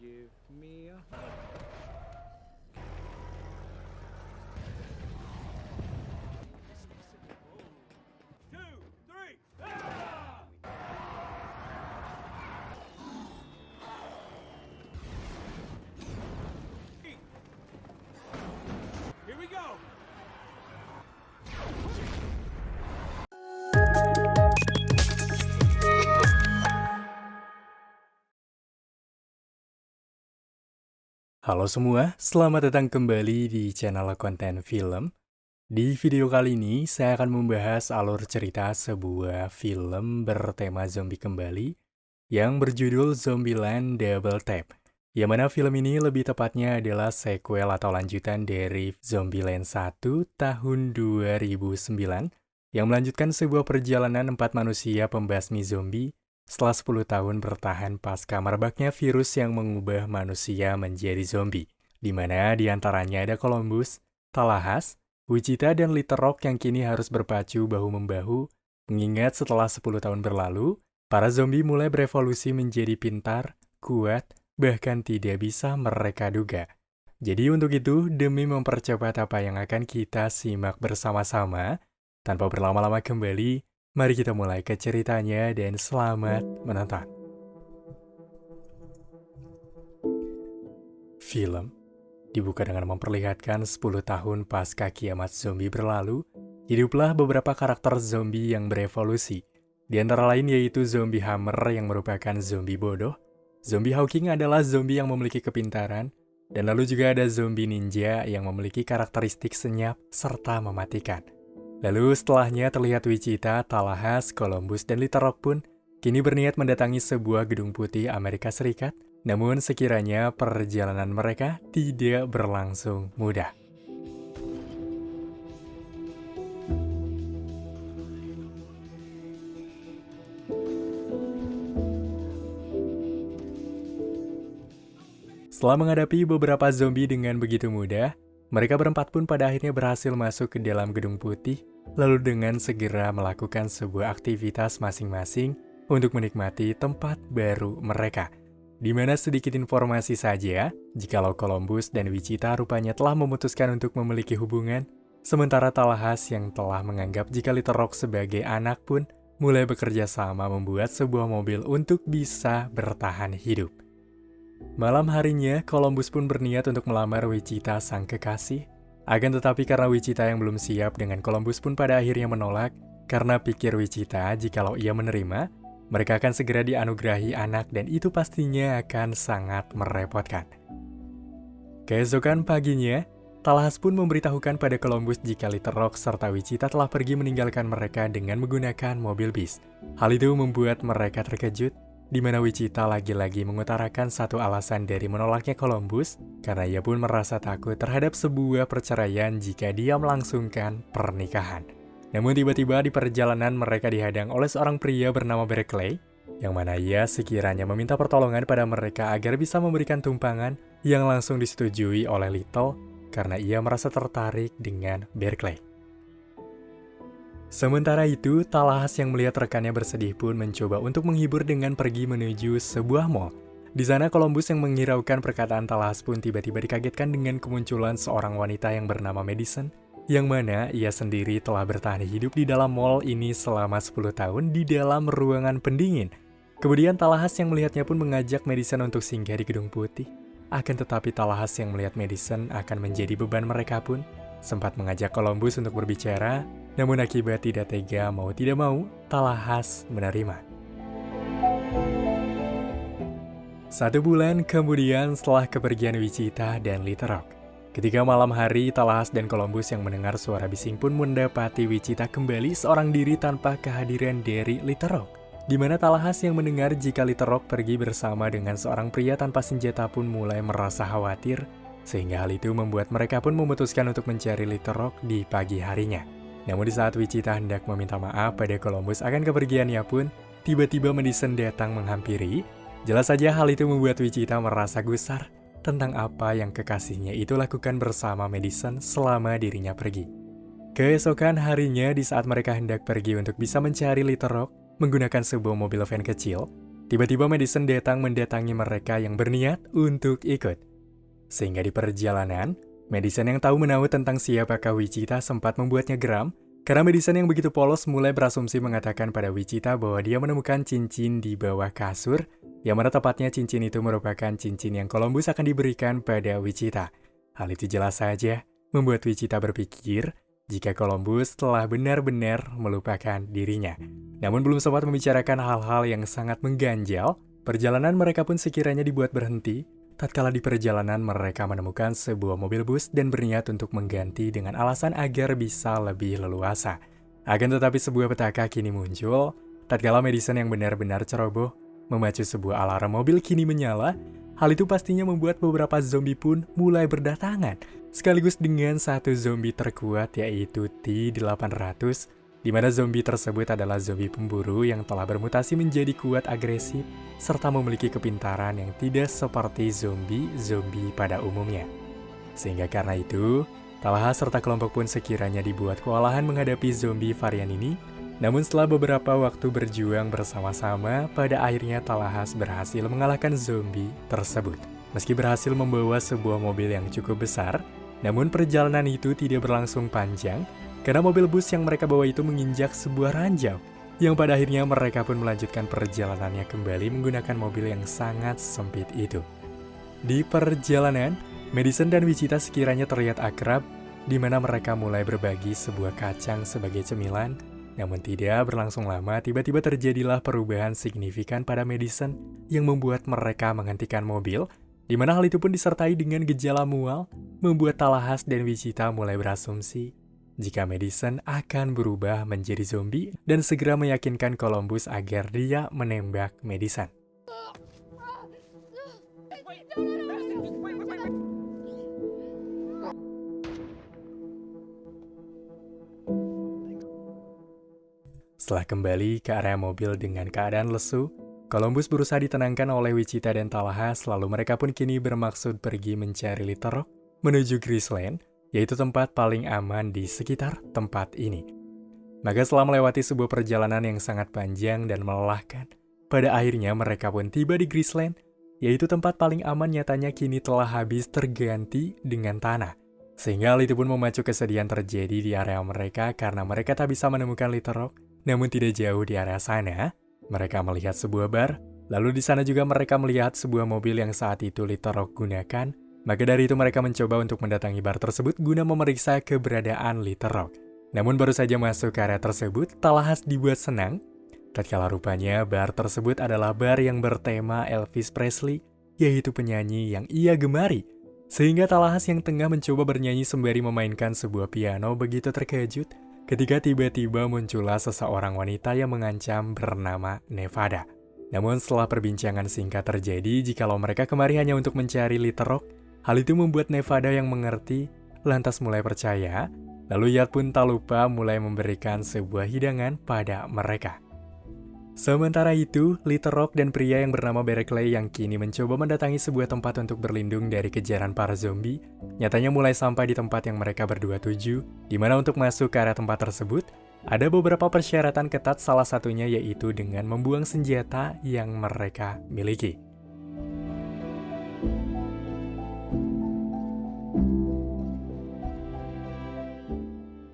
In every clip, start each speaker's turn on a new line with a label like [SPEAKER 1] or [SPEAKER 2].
[SPEAKER 1] Give me a hug. Two, three. Here we go.
[SPEAKER 2] Halo semua, selamat datang kembali di channel konten film. Di video kali ini, saya akan membahas alur cerita sebuah film bertema zombie kembali yang berjudul Zombieland Double Tap. Yang mana film ini lebih tepatnya adalah sequel atau lanjutan dari Zombieland 1 tahun 2009 yang melanjutkan sebuah perjalanan 4 manusia pembasmi zombie setelah 10 tahun bertahan pasca merebaknya virus yang mengubah manusia menjadi zombie, di mana diantaranya ada Columbus, Tallahassee, Wichita, dan Little Rock yang kini harus berpacu bahu-membahu, mengingat setelah 10 tahun berlalu, para zombie mulai berevolusi menjadi pintar, kuat, bahkan tidak bisa mereka duga. Jadi untuk itu, demi mempercepat apa yang akan kita simak bersama-sama, tanpa berlama-lama kembali, mari kita mulai ke ceritanya dan selamat menonton. Film dibuka dengan memperlihatkan 10 tahun pasca kiamat zombie berlalu, hiduplah beberapa karakter zombie yang berevolusi. Di antara lain yaitu zombie Hammer yang merupakan zombie bodoh, zombie Hawking adalah zombie yang memiliki kepintaran, dan lalu juga ada zombie ninja yang memiliki karakteristik senyap serta mematikan. Lalu setelahnya terlihat Wichita, Tallahassee, Columbus, dan Little Rock pun kini berniat mendatangi sebuah gedung putih Amerika Serikat, namun sekiranya perjalanan mereka tidak berlangsung mudah. Setelah menghadapi beberapa zombie dengan begitu mudah, mereka berempat pun pada akhirnya berhasil masuk ke dalam gedung putih, lalu dengan segera melakukan sebuah aktivitas masing-masing untuk menikmati tempat baru mereka. Di mana sedikit informasi saja, jikalau Columbus dan Wichita rupanya telah memutuskan untuk memiliki hubungan, sementara Tallahassee yang telah menganggap jika Little Rock sebagai anak pun mulai bekerja sama membuat sebuah mobil untuk bisa bertahan hidup. Malam harinya, Columbus pun berniat untuk melamar Wichita sang kekasih. Akan tetapi karena Wichita yang belum siap dengan Columbus pun pada akhirnya menolak, karena pikir Wichita jikalau ia menerima, mereka akan segera dianugerahi anak dan itu pastinya akan sangat merepotkan. Keesokan paginya, Tallahassee pun memberitahukan pada Columbus jika Little Rock serta Wichita telah pergi meninggalkan mereka dengan menggunakan mobil bis. Hal itu membuat mereka terkejut, di mana Wichita lagi-lagi mengutarakan satu alasan dari menolaknya Columbus, karena ia pun merasa takut terhadap sebuah perceraian jika dia melangsungkan pernikahan. Namun tiba-tiba di perjalanan mereka dihadang oleh seorang pria bernama Berkeley, yang mana ia sekiranya meminta pertolongan pada mereka agar bisa memberikan tumpangan yang langsung disetujui oleh Little, karena ia merasa tertarik dengan Berkeley. Sementara itu, Tallahassee yang melihat rekannya bersedih pun mencoba untuk menghibur dengan pergi menuju sebuah mall. Di sana Columbus yang menghiraukan perkataan Tallahassee pun tiba-tiba dikagetkan dengan kemunculan seorang wanita yang bernama Madison, yang mana ia sendiri telah bertahan hidup di dalam mall ini selama 10 tahun di dalam ruangan pendingin. Kemudian Tallahassee yang melihatnya pun mengajak Madison untuk singgah di gedung putih. Akan tetapi Tallahassee yang melihat Madison akan menjadi beban mereka pun sempat mengajak Columbus untuk berbicara, namun akibat tidak tega mau tidak mau, Tallahassee menerima. 1 bulan kemudian setelah kepergian Wichita dan Little Rock, ketika malam hari, Tallahassee dan Columbus yang mendengar suara bising pun mendapati Wichita kembali seorang diri tanpa kehadiran dari Little Rock. Di mana Tallahassee yang mendengar jika Little Rock pergi bersama dengan seorang pria tanpa senjata pun mulai merasa khawatir, sehingga hal itu membuat mereka pun memutuskan untuk mencari Little Rock di pagi harinya. Namun di saat Wichita hendak meminta maaf pada Columbus akan kepergiannya pun, tiba-tiba Madison datang menghampiri. Jelas saja hal itu membuat Wichita merasa gusar tentang apa yang kekasihnya itu lakukan bersama Madison selama dirinya pergi. Keesokan harinya di saat mereka hendak pergi untuk bisa mencari Little Rock menggunakan sebuah mobil van kecil, Tiba-tiba Madison datang mendatangi mereka yang berniat untuk ikut. Sehingga di perjalanan, Madison yang tahu menahu tentang siapakah Wichita sempat membuatnya geram, karena Madison yang begitu polos mulai berasumsi mengatakan pada Wichita bahwa dia menemukan cincin di bawah kasur, yang mana tepatnya cincin itu merupakan cincin yang Columbus akan diberikan pada Wichita. Hal itu jelas saja membuat Wichita berpikir jika Columbus telah benar-benar melupakan dirinya. Namun belum sempat membicarakan hal-hal yang sangat mengganjal, perjalanan mereka pun sekiranya dibuat berhenti. Tatkala di perjalanan mereka menemukan sebuah mobil bus dan berniat untuk mengganti dengan alasan agar bisa lebih leluasa. Akan tetapi sebuah petaka kini muncul, tatkala Madison yang benar-benar ceroboh memacu sebuah alarm mobil kini menyala. Hal itu pastinya membuat beberapa zombie pun mulai berdatangan, sekaligus dengan satu zombie terkuat yaitu T-800, di mana zombie tersebut adalah zombie pemburu yang telah bermutasi menjadi kuat agresif, serta memiliki kepintaran yang tidak seperti zombie pada umumnya. Sehingga karena itu, Talahas serta kelompok pun sekiranya dibuat kewalahan menghadapi zombie varian ini. Namun setelah beberapa waktu berjuang bersama-sama, pada akhirnya Talahas berhasil mengalahkan zombie tersebut. Meski berhasil membawa sebuah mobil yang cukup besar, namun perjalanan itu tidak berlangsung panjang, karena mobil bus yang mereka bawa itu menginjak sebuah ranjau, yang pada akhirnya mereka pun melanjutkan perjalanannya kembali menggunakan mobil yang sangat sempit itu. Di perjalanan, Madison dan Wichita sekiranya terlihat akrab, di mana mereka mulai berbagi sebuah kacang sebagai cemilan. Namun tidak berlangsung lama, tiba-tiba terjadilah perubahan signifikan pada Madison yang membuat mereka menghentikan mobil, di mana hal itu pun disertai dengan gejala mual, membuat Talahas dan Wichita mulai berasumsi jika Madison akan berubah menjadi zombie dan segera meyakinkan Columbus agar dia menembak Madison. Setelah kembali ke area mobil dengan keadaan lesu, Columbus berusaha ditenangkan oleh Wichita dan Talahas, lalu mereka pun kini bermaksud pergi mencari Little Rock menuju Graceland, yaitu tempat paling aman di sekitar tempat ini. Maka setelah melewati sebuah perjalanan yang sangat panjang dan melelahkan, pada akhirnya mereka pun tiba di Graceland, yaitu tempat paling aman nyatanya kini telah habis terganti dengan tanah. Sehingga hal itu pun memacu kesedihan terjadi di area mereka karena mereka tak bisa menemukan Little Rock. Namun tidak jauh di area sana, mereka melihat sebuah bar, lalu di sana juga mereka melihat sebuah mobil yang saat itu Little Rock gunakan. Maka dari itu mereka mencoba untuk mendatangi bar tersebut guna memeriksa keberadaan Little Rock. Namun baru saja masuk ke area tersebut, Talahas dibuat senang. Tatkala rupanya bar tersebut adalah bar yang bertema Elvis Presley, yaitu penyanyi yang ia gemari. Sehingga Talahas yang tengah mencoba bernyanyi sembari memainkan sebuah piano begitu terkejut ketika tiba-tiba muncullah seseorang wanita yang mengancam bernama Nevada. Namun setelah perbincangan singkat terjadi jikalau mereka kemari hanya untuk mencari Little Rock, hal itu membuat Nevada yang mengerti lantas mulai percaya, lalu ia pun tak lupa mulai memberikan sebuah hidangan pada mereka. Sementara itu, Little Rock dan pria yang bernama Berkeley yang kini mencoba mendatangi sebuah tempat untuk berlindung dari kejaran para zombie, nyatanya mulai sampai di tempat yang mereka berdua tuju, di mana untuk masuk ke area tempat tersebut, ada beberapa persyaratan ketat, salah satunya yaitu dengan membuang senjata yang mereka miliki.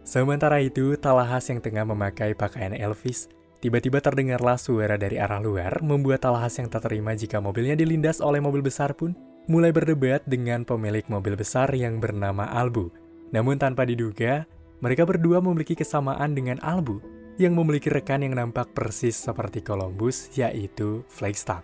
[SPEAKER 2] Sementara itu, Talahas yang tengah memakai pakaian Elvis, tiba-tiba terdengarlah suara dari arah luar, membuat Talahas yang tak terima jika mobilnya dilindas oleh mobil besar pun mulai berdebat dengan pemilik mobil besar yang bernama Albu. Namun tanpa diduga, mereka berdua memiliki kesamaan dengan Albu yang memiliki rekan yang nampak persis seperti Columbus, yaitu Flagstaff.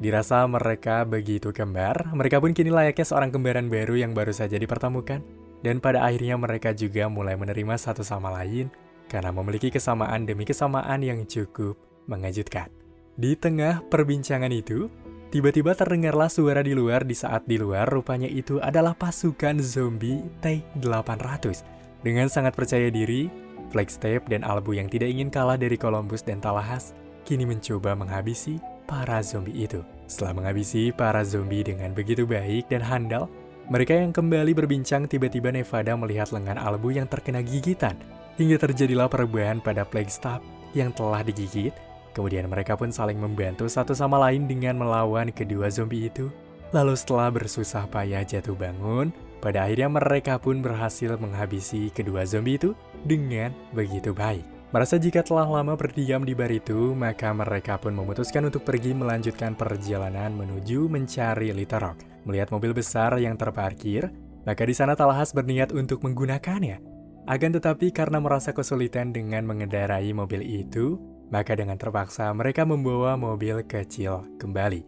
[SPEAKER 2] Dirasa mereka begitu kembar, mereka pun kini layaknya seorang kembaran baru yang baru saja dipertemukan, dan pada akhirnya mereka juga mulai menerima satu sama lain karena memiliki kesamaan demi kesamaan yang cukup mengejutkan. Di tengah perbincangan itu, tiba-tiba terdengarlah suara di luar. Di saat di luar, rupanya itu adalah pasukan zombie T-800. Dengan sangat percaya diri, Flagstaff dan Albu yang tidak ingin kalah dari Columbus dan Talahas, kini mencoba menghabisi para zombie itu. Setelah menghabisi para zombie dengan begitu baik dan handal, mereka yang kembali berbincang, tiba-tiba Nevada melihat lengan Albu yang terkena gigitan. Hingga terjadilah perubahan pada Flagstaff yang telah digigit, Kemudian mereka pun saling membantu satu sama lain dengan melawan kedua zombie itu. Lalu setelah bersusah payah jatuh bangun, pada akhirnya mereka pun berhasil menghabisi kedua zombie itu dengan begitu baik. Merasa jika telah lama berdiam di bar itu, maka mereka pun memutuskan untuk pergi melanjutkan perjalanan menuju mencari Little Rock. Melihat mobil besar yang terparkir, maka di sana Talahas berniat untuk menggunakannya. Akan tetapi karena merasa kesulitan dengan mengendarai mobil itu, maka dengan terpaksa mereka membawa mobil kecil kembali.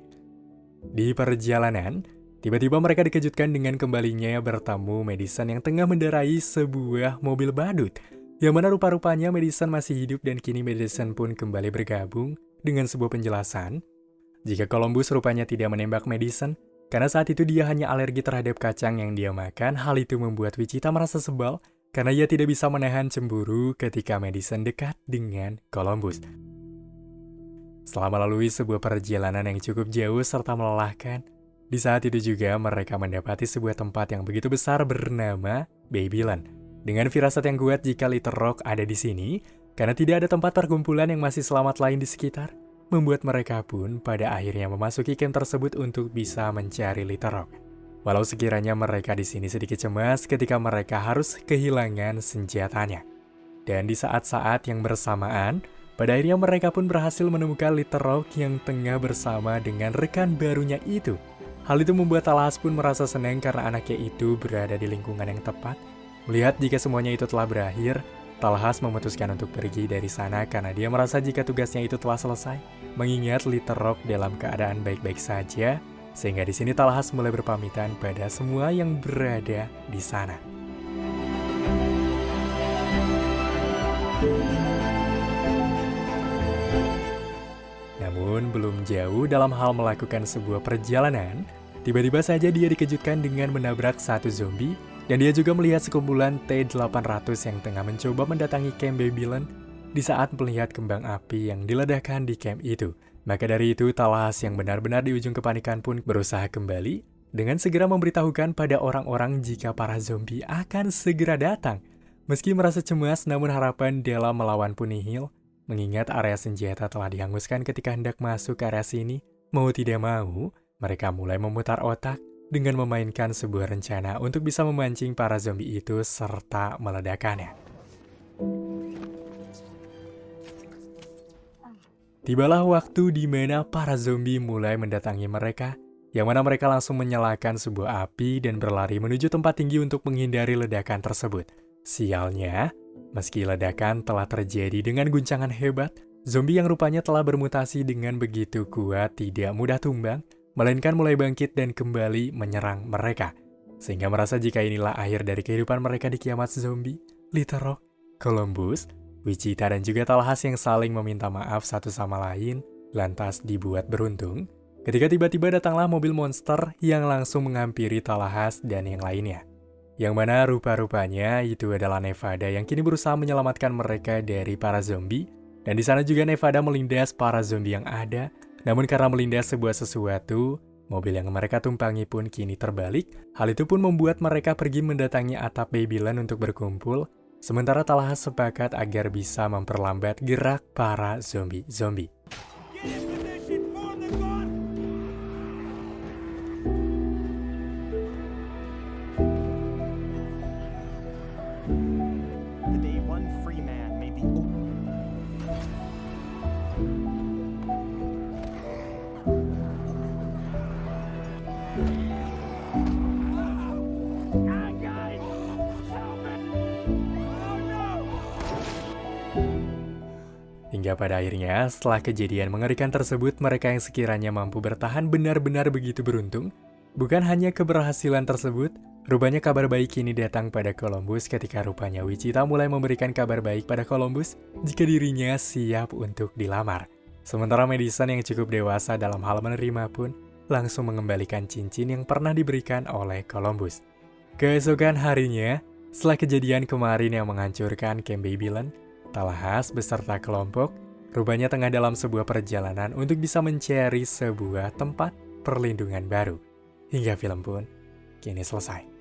[SPEAKER 2] Di perjalanan, tiba-tiba mereka dikejutkan dengan kembalinya bertemu Madison yang tengah mengendarai sebuah mobil badut. Yang mana rupa-rupanya Madison masih hidup dan kini Madison pun kembali bergabung dengan sebuah penjelasan. Jika Columbus rupanya tidak menembak Madison, karena saat itu dia hanya alergi terhadap kacang yang dia makan, hal itu membuat Wichita merasa sebal karena ia tidak bisa menahan cemburu ketika Madison dekat dengan Columbus. Setelah melalui sebuah perjalanan yang cukup jauh serta melelahkan, di saat itu juga mereka mendapati sebuah tempat yang begitu besar bernama Babylon. Dengan firasat yang kuat jika Little Rock ada di sini, karena tidak ada tempat perkumpulan yang masih selamat lain di sekitar, membuat mereka pun pada akhirnya memasuki camp tersebut untuk bisa mencari Little Rock. Walau sekiranya mereka di sini sedikit cemas ketika mereka harus kehilangan senjatanya. Dan di saat-saat yang bersamaan, pada akhirnya mereka pun berhasil menemukan Little Rock yang tengah bersama dengan rekan barunya itu. Hal itu membuat Talahas pun merasa senang karena anaknya itu berada di lingkungan yang tepat. Melihat jika semuanya itu telah berakhir, Talahas memutuskan untuk pergi dari sana karena dia merasa jika tugasnya itu telah selesai. Mengingat Little Rock dalam keadaan baik-baik saja, sehingga di sini Talahas mulai berpamitan pada semua yang berada di sana. Namun belum jauh dalam hal melakukan sebuah perjalanan, tiba-tiba saja dia dikejutkan dengan menabrak satu zombie. Dan dia juga melihat sekumpulan T-800 yang tengah mencoba mendatangi camp Babylon di saat melihat kembang api yang diledakkan di camp itu. Maka dari itu, Talahas yang benar-benar di ujung kepanikan pun berusaha kembali dengan segera memberitahukan pada orang-orang jika para zombie akan segera datang. Meski merasa cemas, namun harapan dalam melawan pun nihil, mengingat area senjata telah dihanguskan ketika hendak masuk ke area sini. Mau tidak mau, mereka mulai memutar otak dengan memainkan sebuah rencana untuk bisa memancing para zombie itu serta meledakannya. Tibalah waktu di mana para zombie mulai mendatangi mereka, yang mana mereka langsung menyalakan sebuah api dan berlari menuju tempat tinggi untuk menghindari ledakan tersebut. Sialnya, meski ledakan telah terjadi dengan guncangan hebat, zombie yang rupanya telah bermutasi dengan begitu kuat tidak mudah tumbang, melainkan mulai bangkit dan kembali menyerang mereka. Sehingga merasa jika inilah akhir dari kehidupan mereka di kiamat zombie, Little Rock, Columbus, Wichita dan juga Talahas yang saling meminta maaf satu sama lain, lantas dibuat beruntung, ketika tiba-tiba datanglah mobil monster yang langsung menghampiri Talahas dan yang lainnya. Yang mana rupa-rupanya itu adalah Nevada yang kini berusaha menyelamatkan mereka dari para zombie, dan di sana juga Nevada melindas para zombie yang ada. Namun karena melindas sebuah sesuatu, mobil yang mereka tumpangi pun kini terbalik. Hal itu pun membuat mereka pergi mendatangi atap Babylon untuk berkumpul. Sementara Talahas sepakat agar bisa memperlambat gerak para zombie-zombie. Hingga pada akhirnya, setelah kejadian mengerikan tersebut, mereka yang sekiranya mampu bertahan benar-benar begitu beruntung. Bukan hanya keberhasilan tersebut, rupanya kabar baik ini datang pada Columbus ketika rupanya Wichita mulai memberikan kabar baik pada Columbus jika dirinya siap untuk dilamar. Sementara Madison yang cukup dewasa dalam hal menerima pun, langsung mengembalikan cincin yang pernah diberikan oleh Columbus. Keesokan harinya, setelah kejadian kemarin yang menghancurkan camp Babylon, Talahas beserta kelompok rupanya tengah dalam sebuah perjalanan untuk bisa mencari sebuah tempat perlindungan baru. Hingga film pun kini selesai.